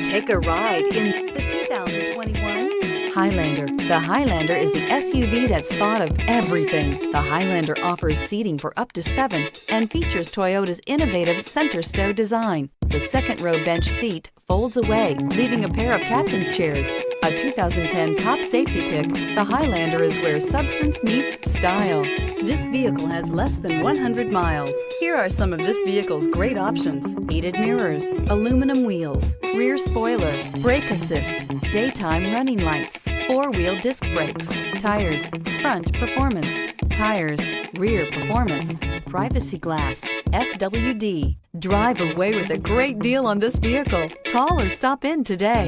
Take a ride in the 2021 Highlander. The Highlander is the SUV that's thought of everything. The Highlander offers seating for up to 7 and features Toyota's innovative center stow design. The second row bench seat folds away, leaving a pair of captain's chairs. A 2010 top safety pick, the Highlander is where substance meets style. This vehicle has less than 100 miles. Here are some of this vehicle's great options: heated mirrors, aluminum wheels, rear spoiler, brake assist, daytime running lights, 4-wheel disc brakes, tires, front performance, tires, rear performance, privacy glass, FWD. Drive away with a great deal on this vehicle. Call or stop in today.